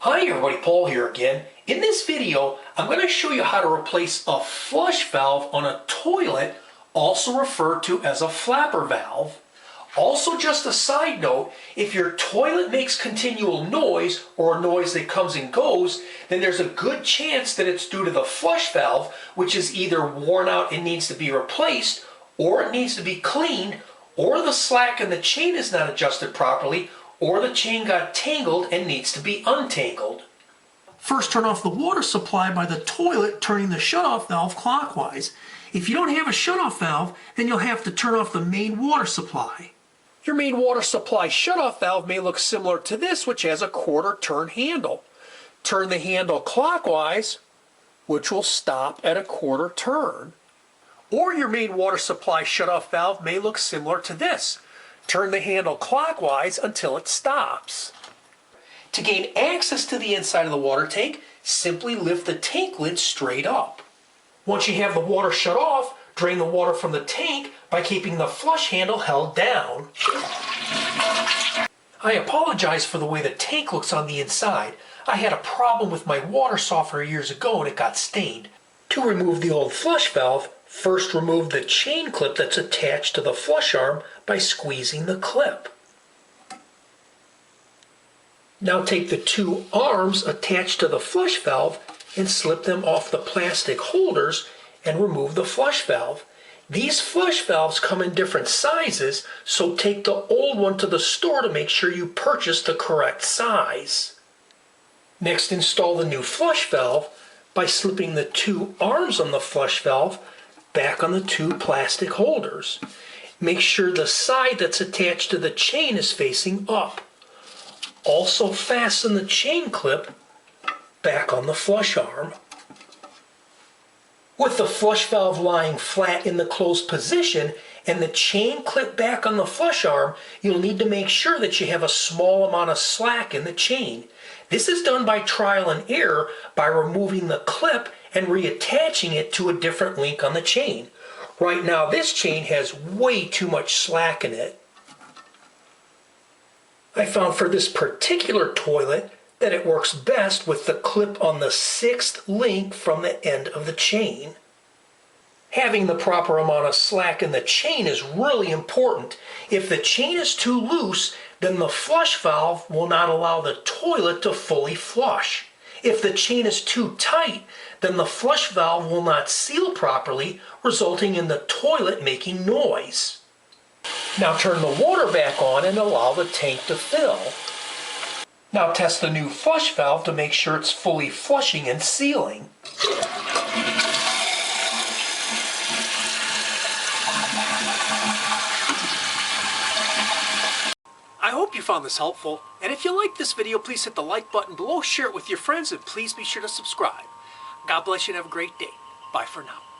Hi everybody, Paul here again. In this video, I'm going to show you how to replace a flush valve on a toilet, also referred to as a flapper valve. Also, just a side note, if your toilet makes continual noise or a noise that comes and goes, then there's a good chance that it's due to the flush valve, which is either worn out and needs to be replaced, or it needs to be cleaned, or the slack in the chain is not adjusted properly, or the chain got tangled and needs to be untangled. First, turn off the water supply by the toilet, turning the shutoff valve clockwise. If you don't have a shutoff valve, then you'll have to turn off the main water supply. Your main water supply shutoff valve may look similar to this, which has a quarter turn handle. Turn the handle clockwise, which will stop at a quarter turn. Or your main water supply shutoff valve may look similar to this. Turn the handle clockwise until it stops. To gain access to the inside of the water tank, simply lift the tank lid straight up. Once you have the water shut off, drain the water from the tank by keeping the flush handle held down. I apologize for the way the tank looks on the inside. I had a problem with my water softener years ago and it got stained. To remove the old flush valve, first remove the chain clip that's attached to the flush arm by squeezing the clip. Now take the two arms attached to the flush valve and slip them off the plastic holders and remove the flush valve. These flush valves come in different sizes, so take the old one to the store to make sure you purchase the correct size. Next, install the new flush valve by slipping the two arms on the flush valve back on the two plastic holders. Make sure the side that's attached to the chain is facing up. Also fasten the chain clip back on the flush arm. With the flush valve lying flat in the closed position and the chain clip back on the flush arm, you'll need to make sure that you have a small amount of slack in the chain. This is done by trial and error by removing the clip and reattaching it to a different link on the chain. Right now this chain has way too much slack in it. I found for this particular toilet that it works best with the clip on the 6th link from the end of the chain. Having the proper amount of slack in the chain is really important. If the chain is too loose, then the flush valve will not allow the toilet to fully flush. If the chain is too tight, then the flush valve will not seal properly, resulting in the toilet making noise. Now turn the water back on and allow the tank to fill. Now test the new flush valve to make sure it's fully flushing and sealing. I hope you found this helpful, and if you liked this video, please hit the like button below, share it with your friends, and please be sure to subscribe. God bless you and have a great day. Bye for now.